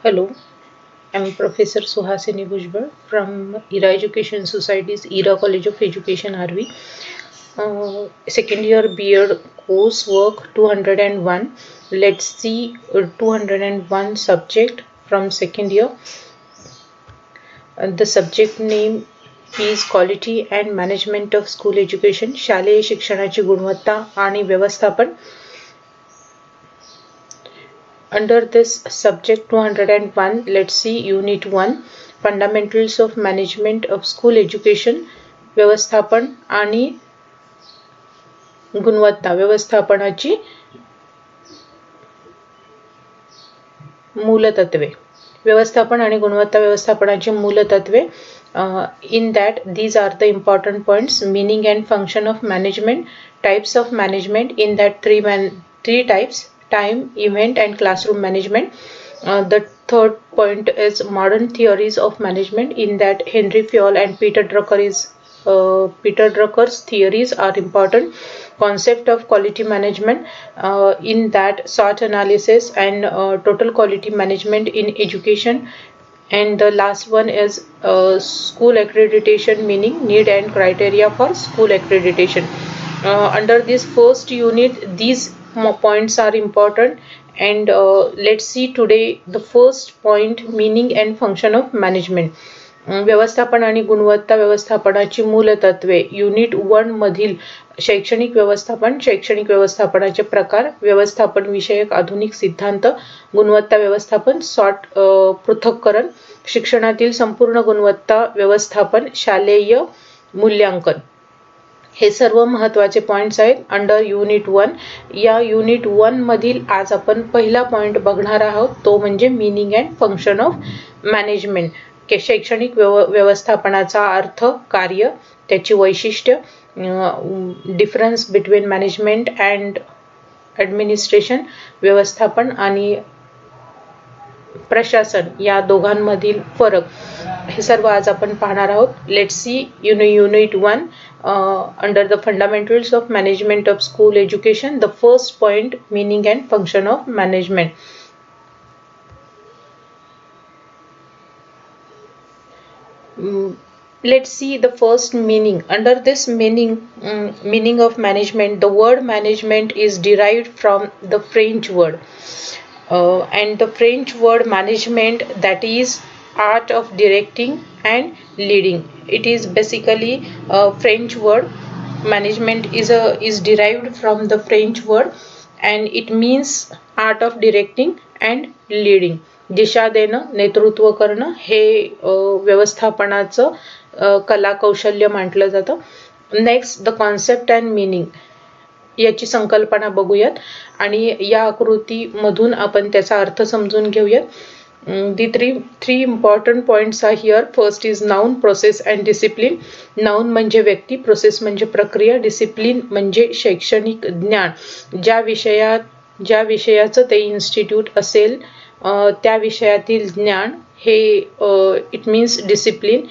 Hello, I'm Professor Suhasini Bhujbal from ERA Education Society's ERA College of Education RV. Second year BEd coursework 201. Let's see 201 subject from second year. The subject name is Quality and Management of School Education. शालेय शिक्षणाची गुणवत्ता आणि व्यवस्थापन. Under this subject 201, let's see Unit 1, Fundamentals of Management of School Education, व्यवस्थापन आणि गुणवत्ता व्यवस्थापनाची मूलतत्वे. व्यवस्थापन आणि गुणवत्ता व्यवस्थापनाची मूलतत्वे. In that, these are the important points: meaning and function of management, types of management. In that, three types: time, event, and classroom management. The third point is modern theories of management. In that, Henry Fayol and Peter Drucker's theories are important. Concept of quality management. In that, SWOT analysis and total quality management in education. And the last one is school accreditation, meaning need and criteria for school accreditation. Under this first unit, these points are important, and let's see today the first point: meaning and function of management. व्यवस्थापन आणि गुणवत्ता व्यवस्थापनाची मूलतत्वे. Unit 1 मधील शैक्षणिक व्यवस्थापन, शैक्षणिक व्यवस्थापनाचे प्रकार, व्यवस्थापन विषयक आधुनिक सिद्धांत, गुणवत्ता व्यवस्थापन, सॉर्ट पृथक्करण, शिक्षणातील संपूर्ण गुणवत्ता व्यवस्थापन, शालेय मूल्यांकन. हे सर्व महत्त्वाचे पॉइंट्स आहेत अंडर युनिट 1. या युनिट 1 मधील आज आपण पहिला पॉइंट बघणार आहोत, तो म्हणजे meaning and function of management. शैक्षणिक व्यवस्थापनाचा अर्थ, कार्य, त्याची वैशिष्ट्य, difference between management and administration, व्यवस्थापन आणि प्रशासन या दोघांमधील फरक, हे सर्व आज आपण पाहणार आहोत. Let's see unit 1 under the fundamentals of management of school education. The first point: meaning and function of management. Let's see the first meaning. Under this meaning of management, the word management is derived from the French word, and the French word management, that is art of directing and leading. It is basically a French word. Management is derived from the French word, and it means art of directing and leading. दिशा देणं, नेतृत्व करणं, हे व्यवस्थापनाचं कला कौशल्य म्हटलं जातं. Next, the concept and meaning, याची संकल्पना बघूयात आणि या आकृतीमधून आपण त्याचा अर्थ समजून घेऊयात. The three important points are here. First is noun, process and discipline. Noun म्हणजे व्यक्ती, प्रोसेस म्हणजे प्रक्रिया, डिसिप्लिन म्हणजे शैक्षणिक ज्ञान. ज्या विषयाचं ते इन्स्टिट्यूट असेल त्या विषयातील ज्ञान, हे इट मीन्स डिसिप्लिन,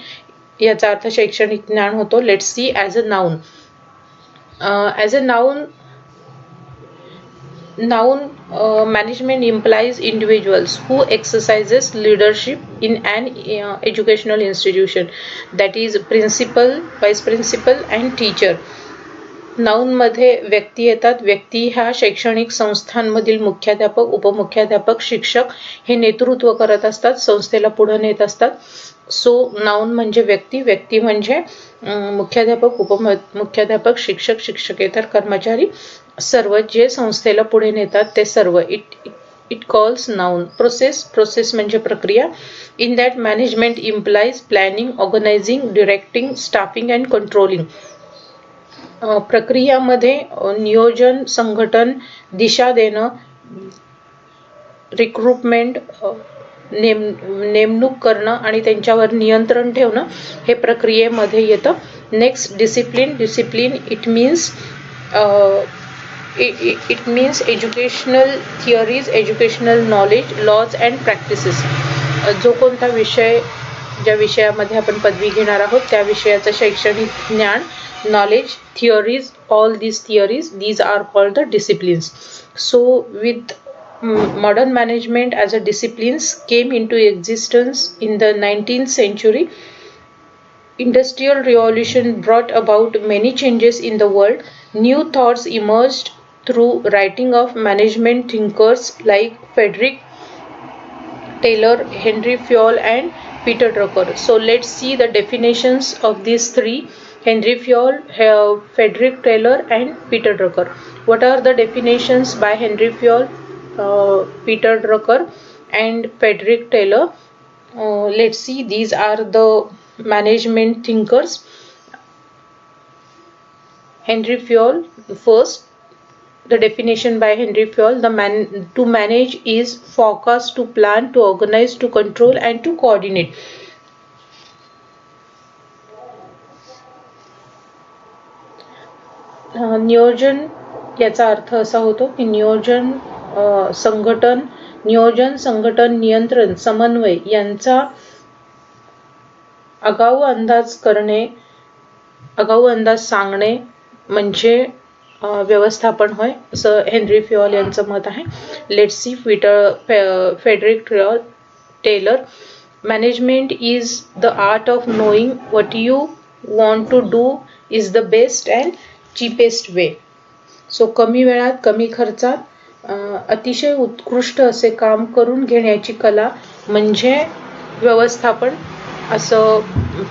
याचा अर्थ शैक्षणिक ज्ञान होतो. Let's see as a noun. As a noun, management implies individuals who exercises leadership in an educational institution, that is principal, vice principal and teacher. Noun मध्ये व्यक्ती येतात. व्यक्ती ह्या शैक्षणिक संस्थांमधील मुख्याध्यापक, उपमुख्याध्यापक, शिक्षक हे नेतृत्व करत असतात, संस्थेला पुढे नेत असतात. सो नाउन म्हणजे व्यक्ती, व्यक्ती म्हणजे मुख्याध्यापक, उपमुख्याध्यापक, शिक्षक, शिक्षकेतर कर्मचारी, सर्व जे संस्थेला पुढे नेतात ते सर्व. It calls noun. प्रोसेस म्हणजे प्रक्रिया. In that management implies planning, organising, directing, staffing and controlling. प्रक्रियामध्ये नियोजन, संघटन, दिशा देणं, रिक्रुटमेंट, नेमणूक करणं आणि त्यांच्यावर नियंत्रण ठेवणं, हे प्रक्रियेमध्ये येतं. Next, discipline. Discipline it means educational theories, educational knowledge, laws and practices. जो कोणता विषय, ज्या विषयामध्ये आपण पदवी घेणार आहोत त्या विषयाचं शैक्षणिक ज्ञान, knowledge, theories, all these theories, these are called the disciplines. So with modern management as a disciplines came into existence in the 19th century. Industrial revolution brought about many changes in the world. New thoughts emerged through writing of management thinkers like Frederick Taylor, Henry Fayol, and Peter Drucker. So let's see the definitions of these three: Henry Fayol, Frederick Taylor, and Peter Drucker. What are the definitions by Henry Fayol, Peter Drucker, and Frederick Taylor? Let's see, these are the management thinkers. Henry Fayol, first, the definition by Henry Fayol: to manage is forecast, to plan, to organize, to control, and to coordinate. नियोजन याचा अर्थ असा होतो की नियोजन संघटन नियंत्रण समन्वय यांचा आगाऊ अंदाज सांगणे म्हणजे व्यवस्थापन होय, असं हेनरी फिओल यांचं मत आहे. Let's see Frederick Taylor: management is the art of knowing what you want to do is the best and cheapest way. So कमी वेळात कमी खर्चात अतिशय उत्कृष्ट असे काम करून घेण्याची कला म्हणजे व्यवस्थापन, असं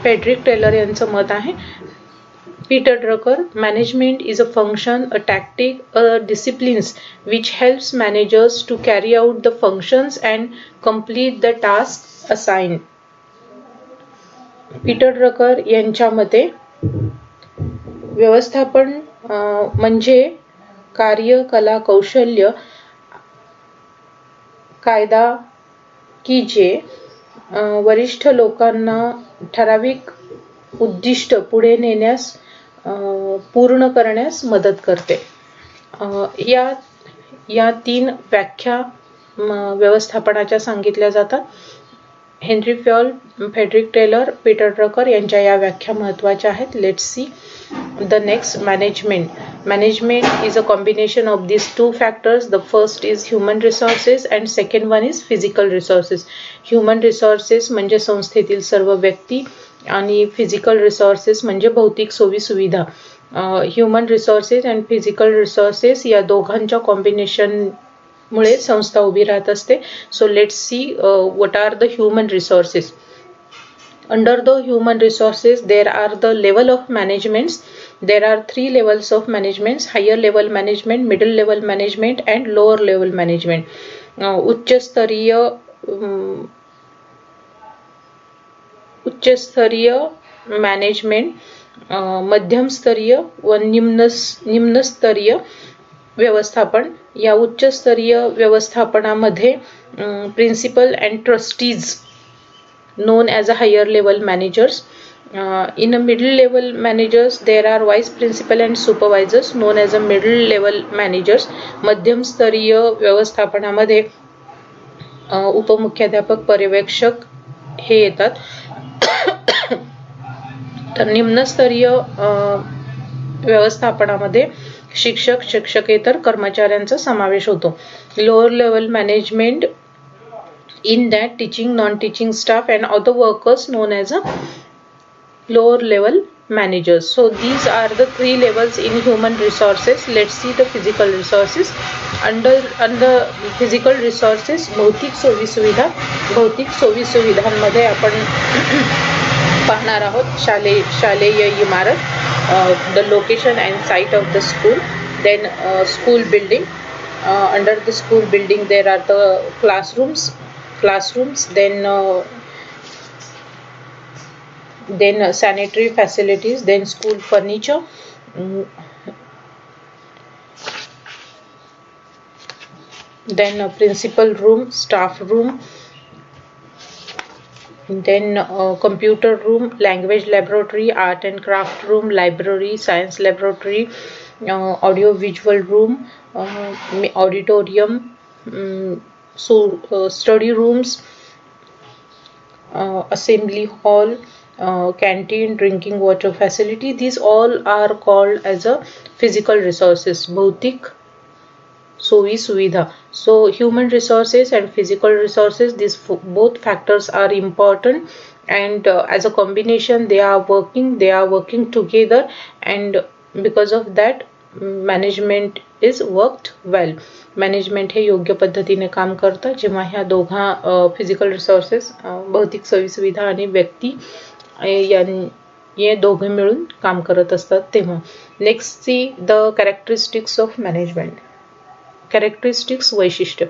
फेडरिक टेलर यांचं मत आहे. Peter Drucker: management is a function, a tactic, a disciplines which helps managers to carry out the functions and complete the tasks assigned. Peter Drucker यांच्या मते व्यवस्थापन म्हणजे कार्य, कला, कौशल्य, कायदा की जे वरिष्ठ लोकांना ठराविक उद्दिष्ट पुढे नेण्यास पूर्ण करण्यास मदत करते. या तीन व्याख्या व्यवस्थापनाच्या सांगितल्या जातात. Henry Fayol, Frederick Taylor, Peter Drucker यांच्या या व्याख्या महत्त्वाच्या आहेत. Let's see the next. Management is a combination of these two factors. The first is human resources and second one is physical resources. Human resources म्हणजे संस्थेतील सर्व व्यक्ती आणि फिजिकल रिसोर्सेस म्हणजे भौतिक सोयी सुविधा. Human resources and physical resources या दोघांच्या कॉम्बिनेशन मुळे संस्था उभी राहत असते. So let's see what are the human resources. Under the human resources, there are the level of managements. There are 3 levels of managements: higher level management, middle level management, and lower level management. उच्चस्तरीय management, मध्यमस्तरीय व निम्नस्तरीय व्यवस्थापन. या उच्चस्तरीय व्यवस्थापनामध्ये principal and trustees known as a higher level managers. In a middle level managers there are vice principal and supervisors known as a middle level managers. मध्यम स्तरीय व्यवस्थापनामध्ये उपमुख्याध्यापक, पर्यवेक्षक हे येतात. तर निम्नस्तरीय व्यवस्थापनामध्ये शिक्षक, शिक्षकेतर कर्मचाऱ्यांचा समावेश होतो. Lower level management in that teaching, non-teaching staff and other workers known as a lower level managers. So these are the 3 levels in human resources. Let's see the physical resources. Under physical resources, भौतिक सोयी सुविधांमध्ये आपण पाहणार आहोत शालेय इमारत, the location and site of the school, then school building. Under the school building there are the classrooms, then sanitary facilities, then school furniture, then principal room, staff room, then computer room, language laboratory, art and craft room, library, science laboratory, audio visual room, auditorium, study rooms, assembly hall, canteen, drinking water facility. These all are called as a physical resources, भौतिक सोयी सुविधा. So human resources and physical resources, these both factors are important, and as a combination they are working together, and because of that management is worked well. Management हे योग्य पद्धतीने काम करतं जेव्हा ह्या दोघा फिजिकल रिसोर्सेस भौतिक सोयीसुविधा आणि व्यक्ती हे दोघे मिळून काम करत असतात तेव्हा. Next see the characteristics of management. Characteristics वैशिष्ट्य,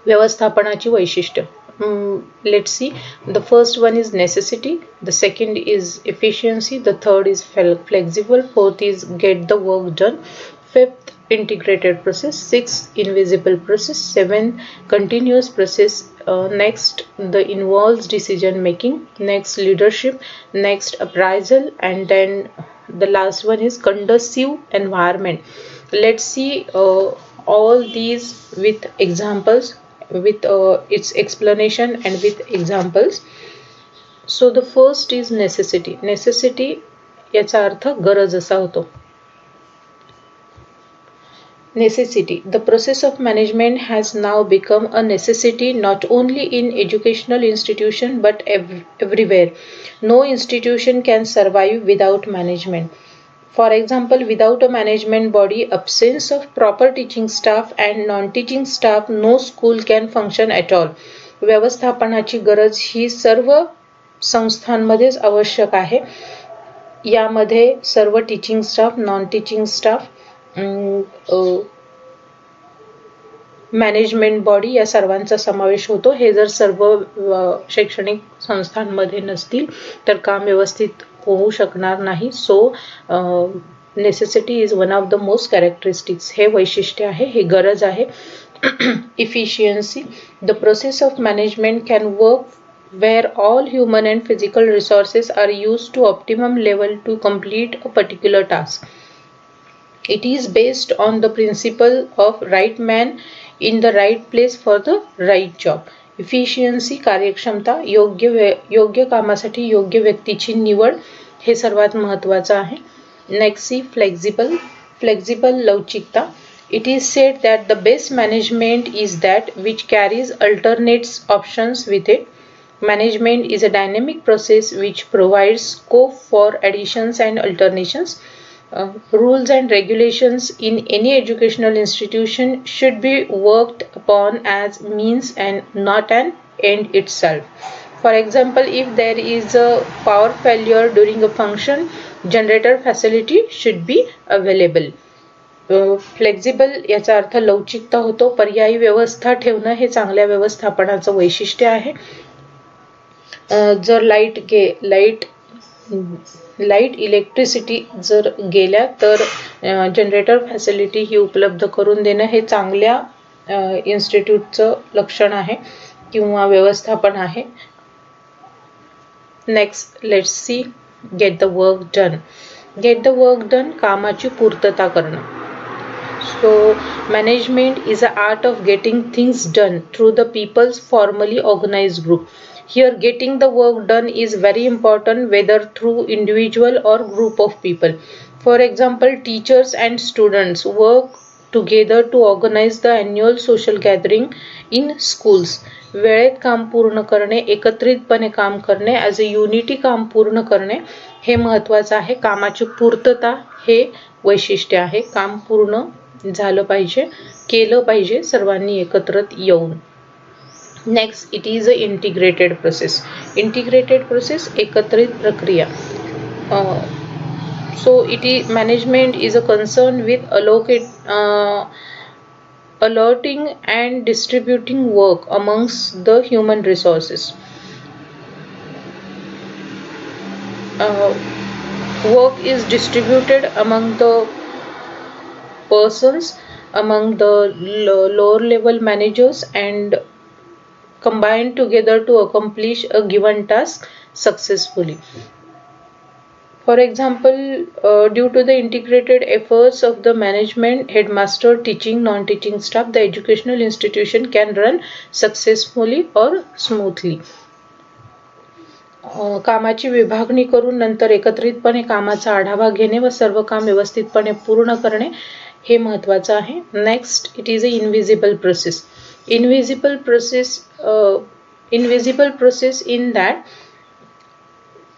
व्यवस्थापनाची वैशिष्ट्य. Let's see. The first one is necessity, the second is efficiency, the third is flexible, fourth is get the work done, fifth integrated process, sixth invisible process, seventh continuous process, next the involves decision making, next leadership, next appraisal, and then the last one is conducive environment. Let's see all these with examples, with its explanation and with examples. So the first is necessity. Necessity याचा अर्थ गरज असा होतो. Necessity. The process of management has now become a necessity not only in educational institution but everywhere. No institution can survive without management. For example, without a management body, absence of proper teaching staff and non-teaching staff, no school can function at all. व्यवस्थापनाची गरज ही सर्व संस्थांमध्येच आवश्यक आहे. यामध्ये सर्व teaching staff, non teaching staff, management body या सर्वांचा समावेश होतो. हे जर सर्व शैक्षणिक संस्थांमध्ये नसतील तर काम व्यवस्थित होऊ शकणार नाही. So necessity is one of the most characteristics. हे वैशिष्ट्य आहे, हे गरज आहे. Efficiency. The process of management can work where all human and physical resources are used to optimum level to complete a particular task. It is based on the principle of right man in the right place for the right job. Efficiency, कार्यक्षमता, योग्य कामासाठी योग्य व्यक्तीची निवड हे सर्वात महत्त्वाचं आहे. Next see flexible लवचिकता. It is said that the best management is that which carries alternate options with it. Management is a dynamic process which provides scope for additions and alternations. Rules and regulations in any educational institution should be worked upon as means and not an end itself. For example, if there is a power failure during a function, generator facility should be available. Flexible याचा अर्थ लवचिकता होतो. पर्यायी व्यवस्था ठेवणं हे चांगल्या व्यवस्थापनाचं वैशिष्ट्य आहे. जर लाईट इलेक्ट्रिसिटी जर गेल्या तर जनरेटर फॅसिलिटी ही उपलब्ध करून देणं हे चांगल्या इन्स्टिट्यूटचं लक्षण आहे किंवा व्यवस्थापन आहे. Next let's see get the work done. Get the work done, कामाची पूर्तता करणं. So management is an art of getting things done through the people's formally organized group. Here getting the work done is very important, whether through individual or group of people. For example, teachers and students work together to organize the annual social gathering in schools. वेळेत काम पूर्ण करणे, एकत्रितपणे काम करणे, as a unity काम पूर्ण करणे हे महत्त्वाचं आहे. कामाची पूर्तता हे वैशिष्ट्य आहे. काम पूर्ण झालं पाहिजे, केलं पाहिजे सर्वांनी एकत्र येऊन. Next it is a integrated process. Integrated process एकत्रित प्रक्रिया. So management is a concern with alerting and distributing work amongst the human resources. Work is distributed among the persons, among the lower level managers, and combined together to accomplish a given task successfully. For example, due to the integrated efforts of the management, headmaster, teaching, non-teaching staff, the educational institution can run successfully or smoothly. कामाची विभागणी करून नंतर एकत्रितपणे कामाचा आढावा घेणे व सर्व काम व्यवस्थितपणे पूर्ण करणे हे महत्त्वाचं आहे. Next, it is a invisible process. Invisible process in that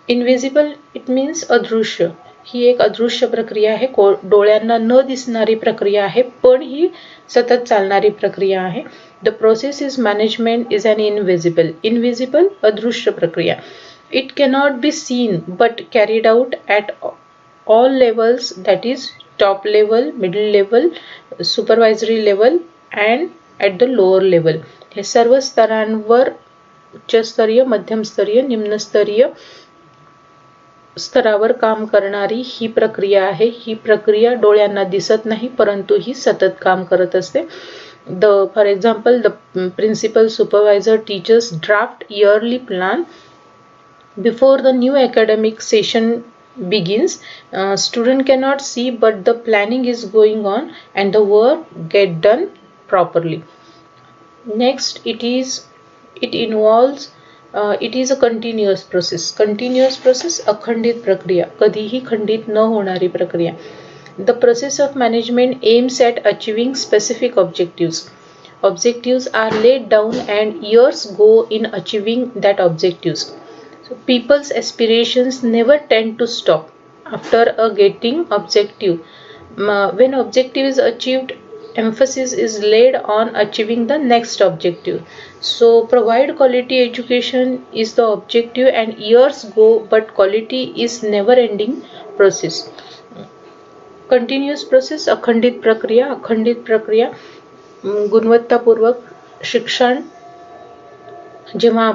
invisible it means अदृश्य. ही एक अदृश्य प्रक्रिया आहे, डोळ्यांना न दिसणारी प्रक्रिया आहे, पण ही सतत चालणारी प्रक्रिया आहे. The process is management is an invisible अदृश्य प्रक्रिया. It cannot be seen but carried out at all levels, that is top level, middle level, supervisory level and at the lower level. हे सर्व स्तरांवर उच्चस्तरीय, मध्यमस्तरीय, निम्नस्तरीय स्तरावर काम करणारी ही प्रक्रिया आहे. ही प्रक्रिया डोळ्यांना दिसत नाही, परंतु ही सतत काम करत असते. For example, the principal supervisor teachers draft yearly plan before the new academic session begins. Student cannot see, but the planning is going on and the work get done properly. Next, it involves it is a continuous process. अखंडित प्रक्रिया, कधीही खंडित न होणारी प्रक्रिया. The process of management aims at achieving specific objectives. Objectives are laid down and years go in achieving that objectives. So people's aspirations never tend to stop after a getting objective. When objective is achieved, emphasis is laid on achieving the next objective. So provide quality education is the objective and years go, but quality is never ending process. Continuous process, अखंडित प्रक्रिया. गुणवत्तापूर्वक शिक्षण. जेव्हा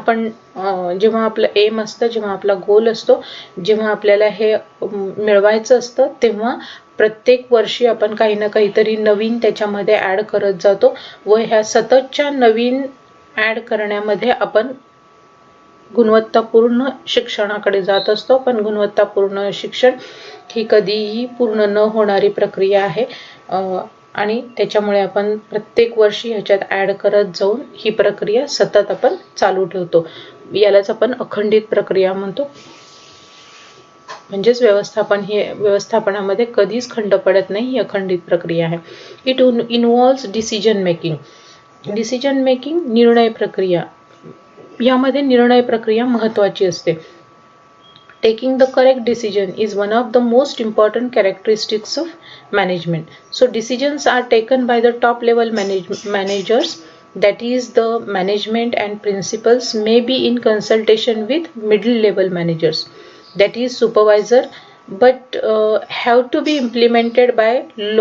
आपलं M असतं, जेव्हा आपला गोल असतो, जेव्हा आपल्याला हे मिळवायचं असतं, तेव्हा प्रत्येक वर्षी आपण काही ना काहीतरी नवीन त्याच्यामध्ये ॲड करत जातो व ह्या सततच्या नवीन ॲड करण्यामध्ये आपण गुणवत्तापूर्ण शिक्षणाकडे जात असतो. पण गुणवत्तापूर्ण शिक्षण ही कधीही पूर्ण न होणारी प्रक्रिया आहे आणि त्याच्यामुळे आपण प्रत्येक वर्षी ह्याच्यात ॲड करत जाऊन ही प्रक्रिया सतत आपण चालू ठेवतो. यालाच आपण अखंडित प्रक्रिया म्हणतो. म्हणजेच व्यवस्थापनामध्ये कधीच खंड पडत नाही, ही अखंडित प्रक्रिया आहे. इट इन्व्हॉल्व्स डिसिजन मेकिंग, निर्णय प्रक्रिया. यामध्ये निर्णय प्रक्रिया महत्त्वाची असते. Taking the correct decision is one of the most important characteristics of management. So decisions are taken by the top level managers, that is the management, and principals may be in consultation with middle level managers, that is supervisor, but have to be implemented by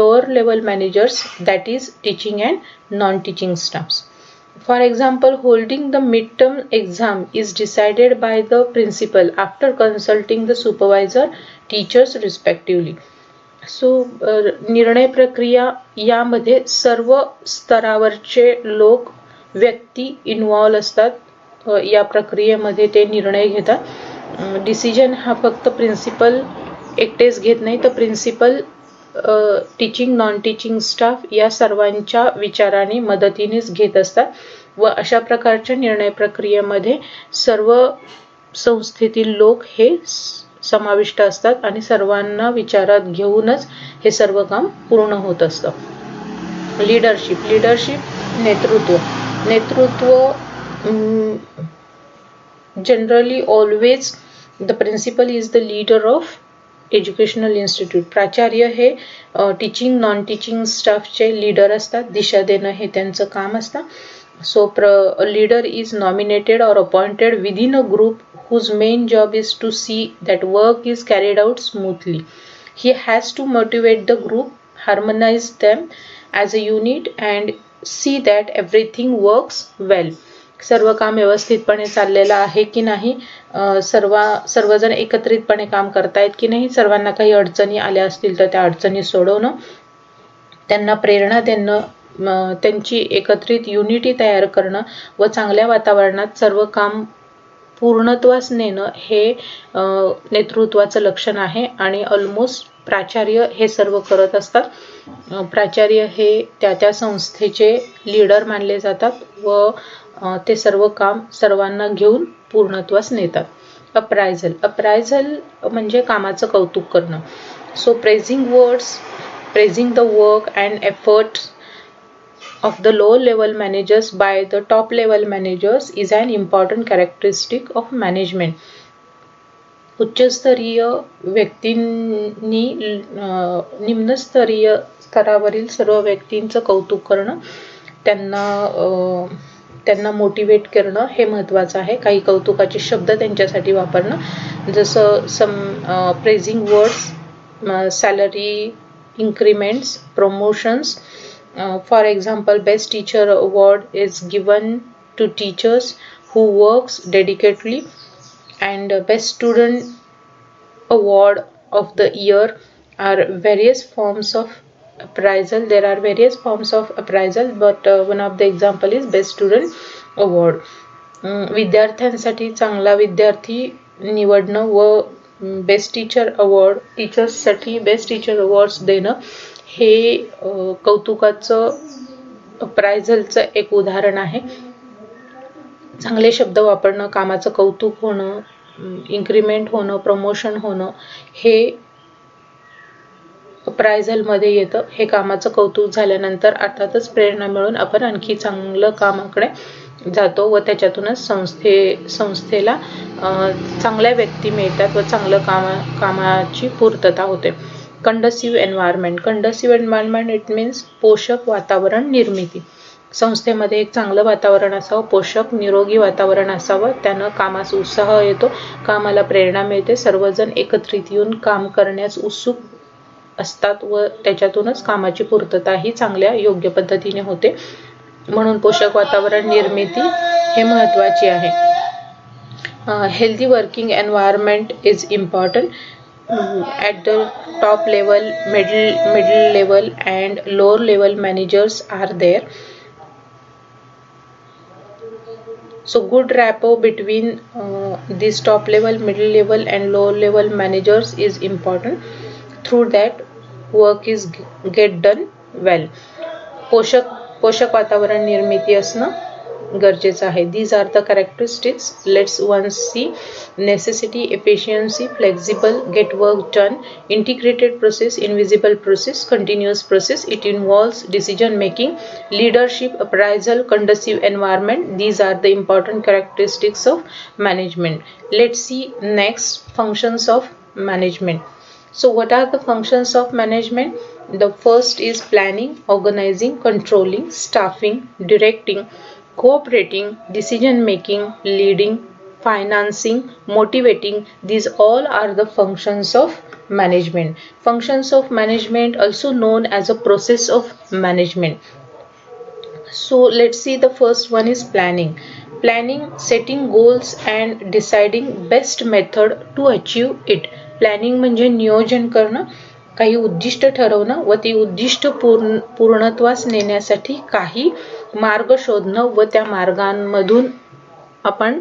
lower level managers, that is teaching and non-teaching staffs. For example, holding the midterm exam is decided by the principal after consulting the supervisor, teachers respectively. So निर्णय प्रक्रिया यामध्ये सर्व स्तरावरचे लोक, व्यक्ती involve असतात. या प्रक्रियेमध्ये ते निर्णय घेतात. डिसिजन हा फक्त प्रिन्सिपल एकटेच घेत नाही, तर principal, teaching, non teaching staff या सर्वांच्या विचाराने मदतीनेच घेत असतात व अशा प्रकारच्या निर्णय प्रक्रियेमध्ये सर्व संस्थेतील लोक हे समाविष्ट असतात आणि सर्वांना विचारात घेऊनच हे सर्व काम पूर्ण होत असतं. लीडरशिप, नेतृत्व generally always the principal is the leader of educational institute. प्राचार्य हे टीचिंग, नॉन टीचिंग स्टाफचे लीडर असतात. दिशा देणं हे त्यांचं काम असतं. So a leader is nominated or appointed within a group whose main job is to see that work is carried out smoothly. He has to motivate the group, harmonize them as a unit and see that everything works well. सर्व काम व्यवस्थितपणे चाललेलं आहे की नाही, सर्वजण एकत्रितपणे काम करतायत की नाही, सर्वांना काही अडचणी आल्या असतील तर त्या अडचणी सोडवणं, त्यांना प्रेरणा देणं, त्यांची एकत्रित युनिटी तयार करणं व चांगल्या वातावरणात सर्व काम पूर्णत्वास नेणं हे नेतृत्वाचं लक्षण आहे. आणि ऑलमोस्ट प्राचार्य हे सर्व करत असतात. प्राचार्य हे त्या संस्थेचे लीडर मानले जातात व ते सर्व काम सर्वांना घेऊन पूर्णत्वास नेतात. अप्रायझल म्हणजे कामाचं कौतुक करणं. So praising words praising the work and efforts of the low level managers by the top level managers is an important characteristic of management. उच्चस्तरीय व्यक्तींनी निम्नस्तरीय स्तरावरील सर्व व्यक्तींचं कौतुक करणं, त्यांना मोटिवेट करणं हे महत्त्वाचं आहे. काही कौतुकाचे शब्द त्यांच्यासाठी वापरणं, जसं praising words, salary increments, promotions. For example, best teacher award is given to teachers who works dedicatedly, and best student award of the year are various forms of appraisal. There are various forms of appraisal, but one of the example is best student award. विद्यार्थ्यांसाठी चांगला विद्यार्थी निवडणं व best teacher award, टीचर्ससाठी best teacher awards देणं हे कौतुकाचं अप्रायझलचं एक उदाहरण आहे. चांगले शब्द वापरणं, कामाचं कौतुक होणं, इन्क्रीमेंट होणं, प्रमोशन होणं हे अप्रायझलमध्ये येतं. हे कामाचं कौतुक झाल्यानंतर अर्थातच प्रेरणा मिळून आपण आणखी चांगलं कामाकडे जातो व त्याच्यातूनच संस्थेला चांगल्या व्यक्ती मिळतात व चांगलं कामाची पूर्तता होते. कंडसिव्ह एन्व्हायरमेंट. कंडसिव्ह एन्व्हायरमेंट इट मीन्स पोषक वातावरण निर्मिती. संस्थेमध्ये एक चांगलं वातावरण असावं, पोषक निरोगी वातावरण असावं, त्यानं कामास उत्साह येतो, कामाला प्रेरणा मिळते, सर्वजण एकत्रित येऊन काम करण्यास उत्सुक असतात व त्याच्यातूनच कामाची पूर्तता ही चांगल्या योग्य पद्धतीने होते. म्हणून पोषक वातावरण निर्मिती हे महत्त्वाची आहे. Healthy working environment is important. At the top level, middle level and lower level managers are there. So good rapport between this top level, middle level and lower level managers is important. Through that work is get done well. पोषक वातावरण निर्मिती असणं गरजेचं आहे. These are the characteristics. Let's once see necessity, efficiency, flexible, get work done, integrated process, invisible process, continuous process. It involves decision making, leadership, appraisal, conducive environment. These are the important characteristics of management. Let's see next functions of management. So what are the functions of management? The first is planning, organizing, controlling, staffing, directing, cooperating, decision making, leading, financing, motivating. These all are the functions of management. Functions of management also known as a process of management. So let's see, the first one is planning. Planning, setting goals and deciding best method to achieve it. Planning म्हणजे नियोजन करणं, काही उद्दिष्ट ठरवणं व ती उद्दिष्ट पूर्णत्वास नेण्यासाठी काही मार्ग शोधणं व त्या मार्गांमधून आपण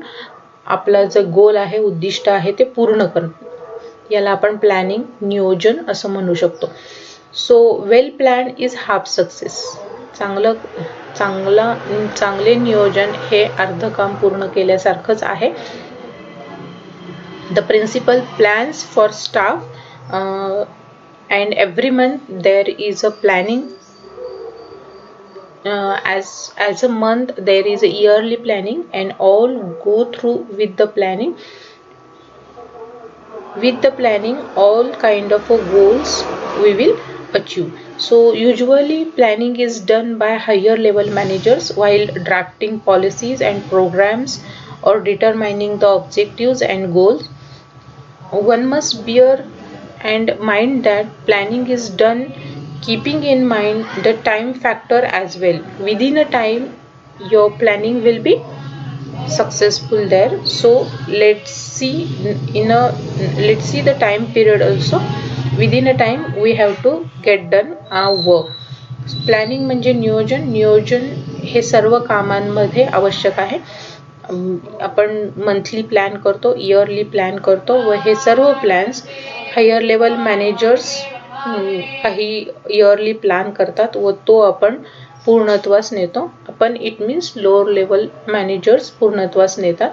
आपला जो गोल आहे, उद्दिष्ट आहे ते पूर्ण करणं. याला आपण प्लॅनिंग, नियोजन असं म्हणू शकतो. So well plan is half success. चांगले नियोजन हे अर्ध काम पूर्ण केल्यासारखंच आहे. The principal plans for staff, and every month there is a planning. As a month there is a yearly planning, and all go through with the planning. With the planning, all kind of goals we will achieve. So usually planning is done by higher level managers while drafting policies and programs or determining the objectives and goals. One must bear and mind that planning is done keeping in mind the time factor as well. Within a time your planning will be successful there. So let's see the time period also. Within a time we have to get done our work. Planning म्हणजे नियोजन हे सर्व कामांमध्ये आवश्यक आहे. आपण monthly plan करतो, yearly plan करतो व हे सर्व प्लॅन्स हायर लेवल मॅनेजर्स काही इयरली प्लॅन करतात व तो आपण पूर्णत्वास नेतो. आपण it means lower level managers पूर्णत्वास नेतात.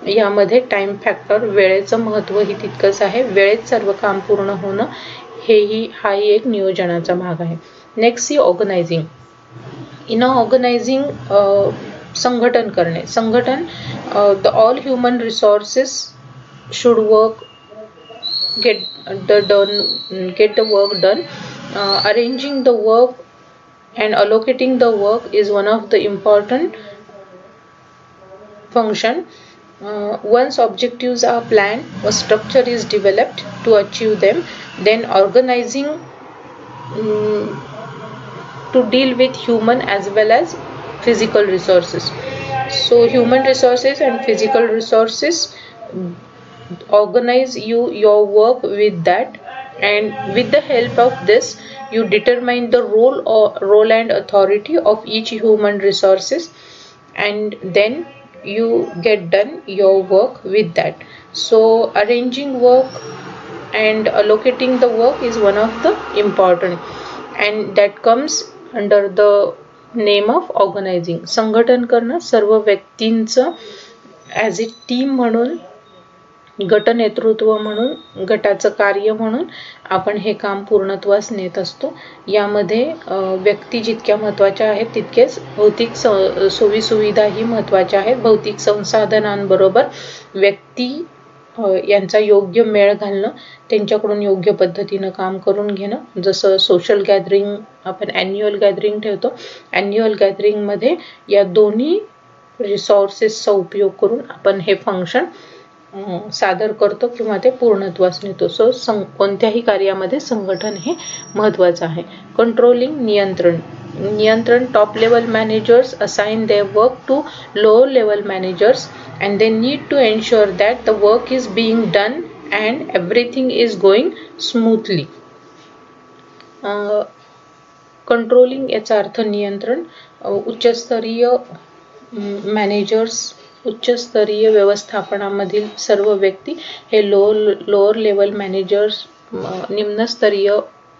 यामध्ये टाइम फॅक्टर, वेळेचं महत्त्व ही तितकंच आहे. वेळेत सर्व काम पूर्ण होणं हाही एक नियोजनाचा भाग आहे. Next see organising. In organising संघटन करणे. संघटन the all human resources should get the work done. Arranging the work and allocating the work is one of the important function. Once objectives are planned, a structure is developed to achieve them. Then organizing to deal with human as well as physical resources. So human resources and physical resources, organize your work with that, and with the help of this you determine the role and authority of each human resources, and then you get done your work with that. So arranging work and allocating the work is one of the important, and that comes under the name of organising. संघटन करणं, सर्व व्यक्तींचं as ए team म्हणून, गट नेतृत्व म्हणून, गटाचं कार्य म्हणून आपण हे काम पूर्णत्वास नेत असतो. यामध्ये व्यक्ती जितक्या महत्त्वाच्या आहेत तितकेच भौतिक सोयीसुविधाही महत्त्वाच्या आहेत. भौतिक संसाधनांबरोबर व्यक्ती यांचा योग्य मेळ घालणं, त्यांच्याकडून योग्य पद्धतीनं काम करून घेणं. जसं सोशल गॅदरिंग आपण ॲन्युअल गॅदरिंग ठेवतो, ॲन्युअल गॅदरिंगमध्ये या दोन्ही रिसोर्सेसचा उपयोग करून आपण हे फंक्शन सादर करतो किंवा ते पूर्णत्वास नेतो. सो कोणत्याही कार्यामध्ये संघटन हे महत्त्वाचं आहे. कंट्रोलिंग, नियंत्रण. Top level managers assign their work to low level managers and they need to ensure that the work is being done and everything is going smoothly. Controlling याचा अर्थ नियंत्रण. उच्चस्तरीय मॅनेजर्स, उच्चस्तरीय व्यवस्थापनामधील सर्व व्यक्ती हे लोअर लेवल मॅनेजर्स, निम्नस्तरीय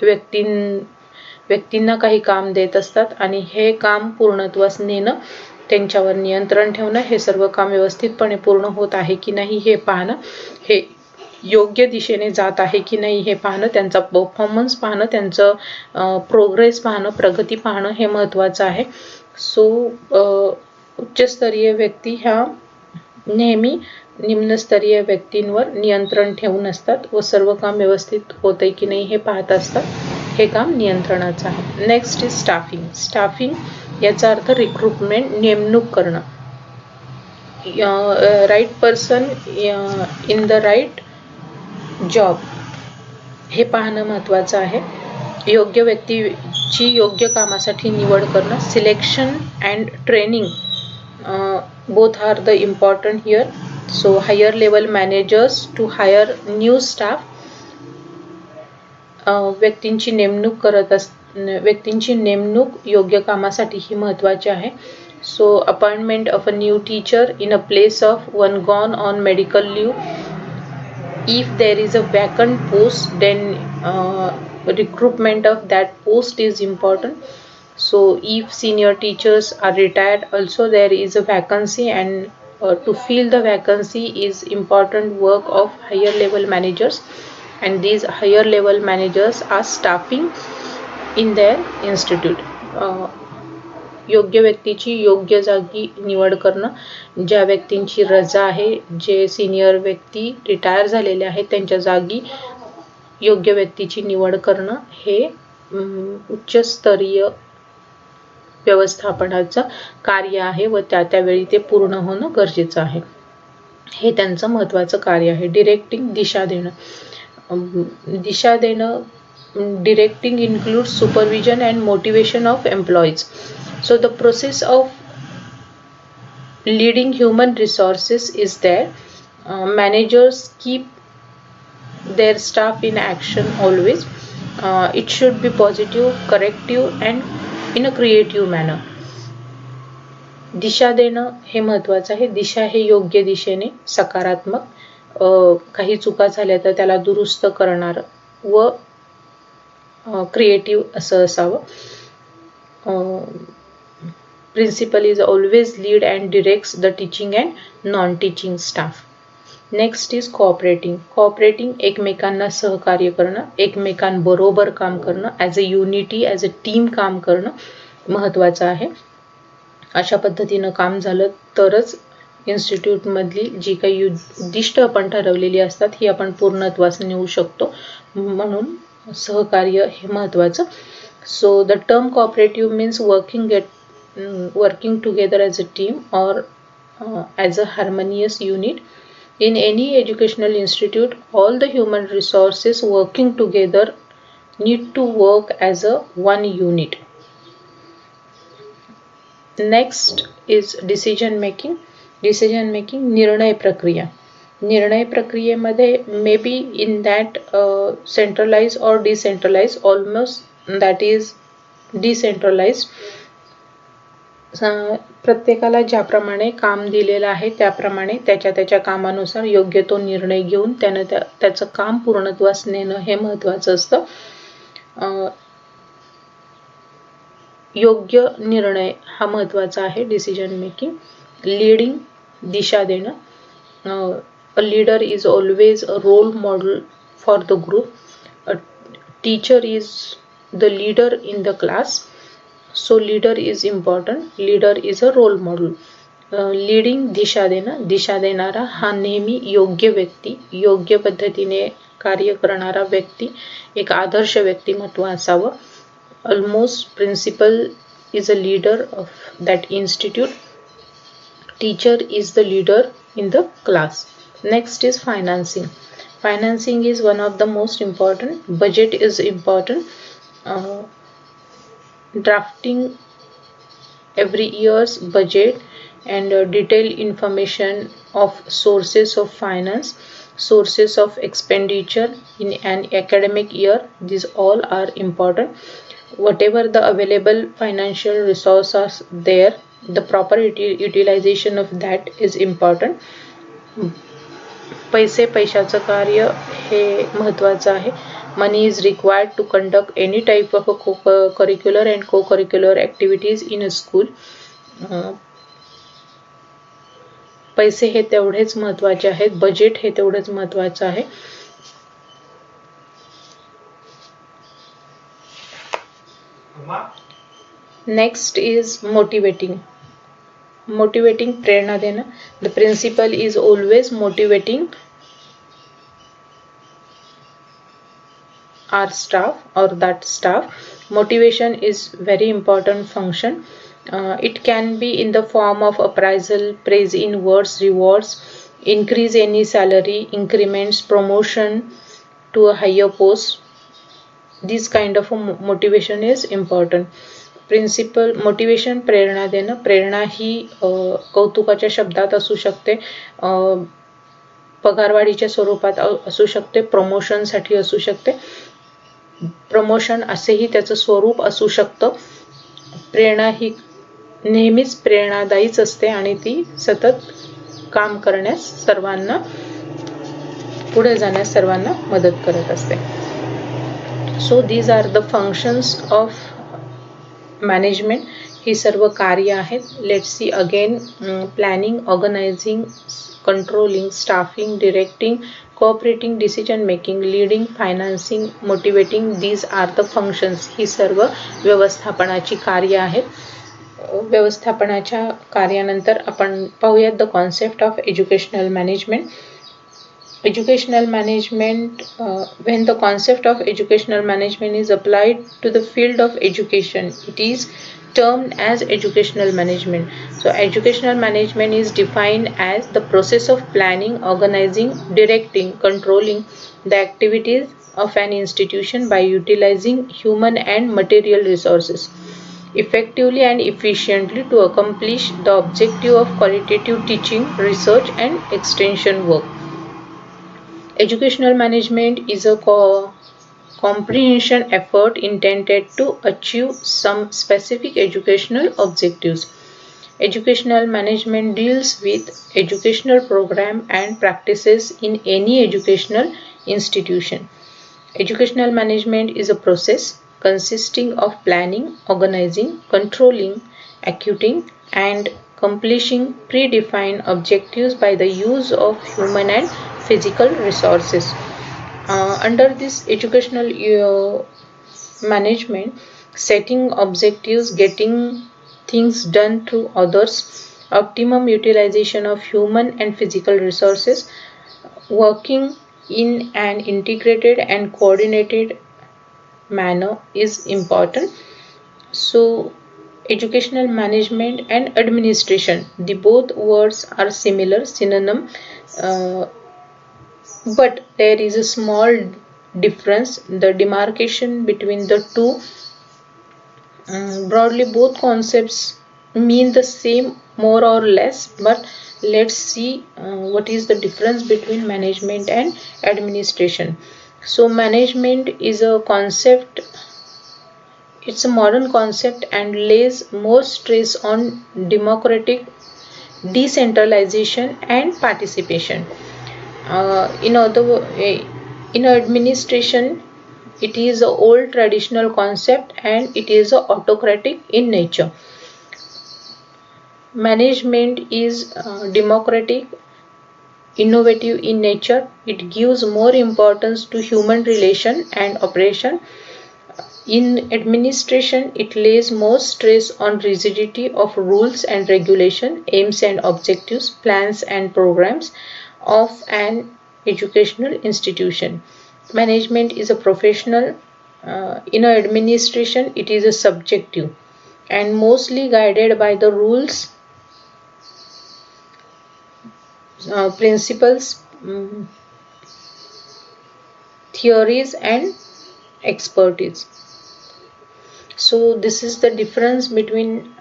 व्यक्तींना काही काम देत असतात आणि हे काम पूर्णत्वास नेणं, त्यांच्यावर नियंत्रण ठेवणं, हे सर्व काम व्यवस्थितपणे पूर्ण होत आहे की नाही हे पाहणं, हे योग्य दिशेने जात आहे की नाही हे पाहणं, त्यांचा परफॉर्मन्स पाहणं, त्यांचं प्रोग्रेस पाहणं, प्रगती पाहणं हे महत्त्वाचं आहे. सो उच्चस्तरीय व्यक्ती ह्या नेहमी निम्नस्तरीय व्यक्तींवर नियंत्रण ठेवून असतात व सर्व काम व्यवस्थित होतंय की नाही हे पाहत असतात. हे काम नियंत्रणाचं आहे. Next is staffing. याचा अर्थ रिक्रुटमेंट, नेमणूक करणं. Right person in the right job हे पाहणं महत्त्वाचं आहे. योग्य व्यक्तीची योग्य कामासाठी निवड करणं. Selection and training both are the important here. So higher level managers to hire new staff. व्यक्तींची नेमणूक योग्य कामासाठी ही महत्त्वाची आहे. So appointment of a new teacher in a place of one gone on medical leave. If there is a vacant post, then recruitment of that post is important. So if senior teachers are retired, also there is a vacancy, and to fill the vacancy is important work of higher level managers, and these higher level managers are staffing in their institute. योग्य व्यक्तीची योग्य जागी निवड करणं. ज्या व्यक्तींची रजा आहे, जे सिनियर व्यक्ती रिटायर झालेले आहेत, त्यांच्या जागी योग्य व्यक्तीची निवड करणं हे उच्चस्तरीय व्यवस्थापनाचं कार्य आहे व त्यावेळी ते पूर्ण होणं गरजेचं आहे. हे त्यांचं महत्त्वाचं कार्य आहे. डिरेक्टिंग, दिशा देणं. Directing includes supervision and motivation of employees. So the process of leading human resources is there. Managers keep their staff in action always. It should be positive, corrective and in a creative manner. दिशा देणं हे महत्त्वाचं आहे. दिशा हे योग्य दिशेने, सकारात्मक, काही चुका झाल्या तर त्याला दुरुस्त करणार व क्रिएटिव्ह असं असावं. Principal is always lead and directs the teaching and non teaching staff. Next is cooperating एकमेकांना सहकार्य करणं, एकमेकांबरोबर काम करणं, as a unity, as a team काम करणं महत्त्वाचं आहे. अशा पद्धतीनं काम झालं तरच इन्स्टिट्यूटमधली जी काही उद्दिष्ट आपण ठरवलेली असतात ही आपण पूर्णत्वास नेऊ शकतो. म्हणून सहकार्य हे महत्त्वाचं. So the term cooperative means working together as a team or as a harmonious unit. In any educational institute, all the human resources working together need to work as a one unit. Next is decision making. निर्णय प्रक्रियेमध्ये may be in that centralise or decentralise, almost that is decentralise. प्रत्येकाला ज्याप्रमाणे काम दिलेलं आहे त्याप्रमाणे त्याच्या कामानुसार योग्य तो निर्णय घेऊन त्यानं त्याचं काम पूर्णत्वास नेणं हे महत्त्वाचं असतं. योग्य निर्णय हा महत्त्वाचा आहे. Decision making. लीडिंग, दिशा देणं. A leader is always a role model for the group. A teacher is the leader in the class. So leader is important. Leader is a role model. Leading, दिशा देणं. दिशा देणारा हा नेहमी योग्य व्यक्ती, योग्य पद्धतीने कार्य करणारा व्यक्ती, एक आदर्श व्यक्तिमत्व असावं. Almost principal is a leader of that institute. Teacher is the leader in the class. Next is financing. Financing is one of the most important. Budget is important. Drafting every year's budget and detailed information of sources of finance, sources of expenditure in an academic year. These all are important. Whatever the available financial resources are there, the proper utilization of that is important. पैशाचं कार्य हे महत्त्वाचं आहे. Money is required to conduct any type of a curricular and co-curricular activities in a school. पैसे हे तेवढेच महत्त्वाचे आहेत. बजेट हे तेवढेच महत्त्वाचं आहे. Next is motivating. प्रेरणा देणं. The principal is always motivating our staff or that staff. Motivation is very important function. It can be in the form of appraisal, praise in words, rewards, increase any salary, increments, promotion to a higher post. This kind of a motivation is important. Principle motivation, प्रेरणा देणं. प्रेरणा ही कौतुकाच्या शब्दात असू शकते, पगारवाढीच्या स्वरूपात असू शकते, प्रमोशनसाठी असू शकते. प्रमोशन असेही त्याचं स्वरूप असू शकतं. प्रेरणा ही नेहमीच प्रेरणादायीच असते आणि ती सतत काम करण्यास, सर्वांना पुढे जाण्यास सर्वांना मदत करत असते. So these are the functions of management. ही सर्व कार्य आहेत. Let's see again. Planning, organising, controlling, staffing, directing, cooperating, decision making, leading, financing, motivating. These are the functions. ही सर्व व्यवस्थापनाची कार्य आहेत. व्यवस्थापनाच्या कार्यानंतर आपण पाहूयात the concept of educational management. Educational management, when the concept of educational management is applied to the field of education, it is termed as educational management. So educational management is defined as the process of planning, organizing, directing, controlling the activities of an institution by utilizing human and material resources effectively and efficiently to accomplish the objective of qualitative teaching, research and extension work. Educational management is a comprehension effort intended to achieve some specific educational objectives. Educational management deals with educational program and practices in any educational institution. Educational management is a process consisting of planning, organizing, controlling, executing and accomplishing predefined objectives by the use of human and physical resources. Under this educational management, setting objectives, getting things done through others, optimum utilization of human and physical resources, working in an integrated and coordinated manner is important. So, educational management and administration, the both words are similar, synonym, uh, but there is a small difference. The demarcation between the two, broadly, both concepts mean the same more or less, but let's see what is the difference between management and administration. So, management is a concept, it's a modern concept and lays more stress on democratic decentralization and participation. In other in administration, it is an old traditional concept and it is autocratic in nature. Management is democratic, innovative in nature. It gives more importance to human relation and operation. In administration, it lays more stress on rigidity of rules and regulation, aims and objectives, plans and programs of an educational institution. Management is a professional. In administration, it is a subjective and mostly guided by the rules, principles, theories, and expertise. So this is the difference between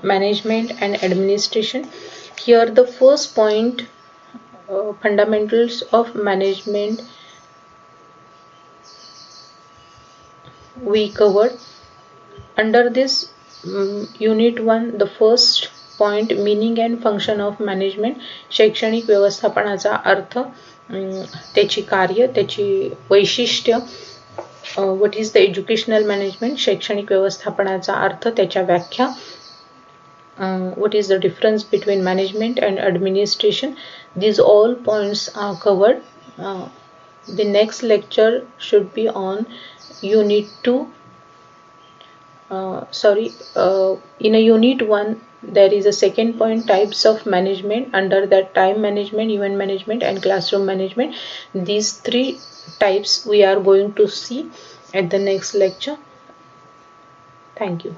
management and administration. Here the first point, fundamentals of management, we covered. Under this unit 1, the first point, meaning and function of management, शैक्षणिक व्यवस्थापनाचा अर्थ, त्याची कार्य, त्याची वैशिष्ट्य. What is the educational management, शैक्षणिक व्यवस्थापनाचा अर्थ, त्याच्या व्याख्या. What is the difference between management and administration? These all points are covered. The next lecture should be on unit 2. In a unit 1 there is a second point, types of management. Under that, time management, event management, and classroom management. These three types we are going to see at the next lecture. Thank you.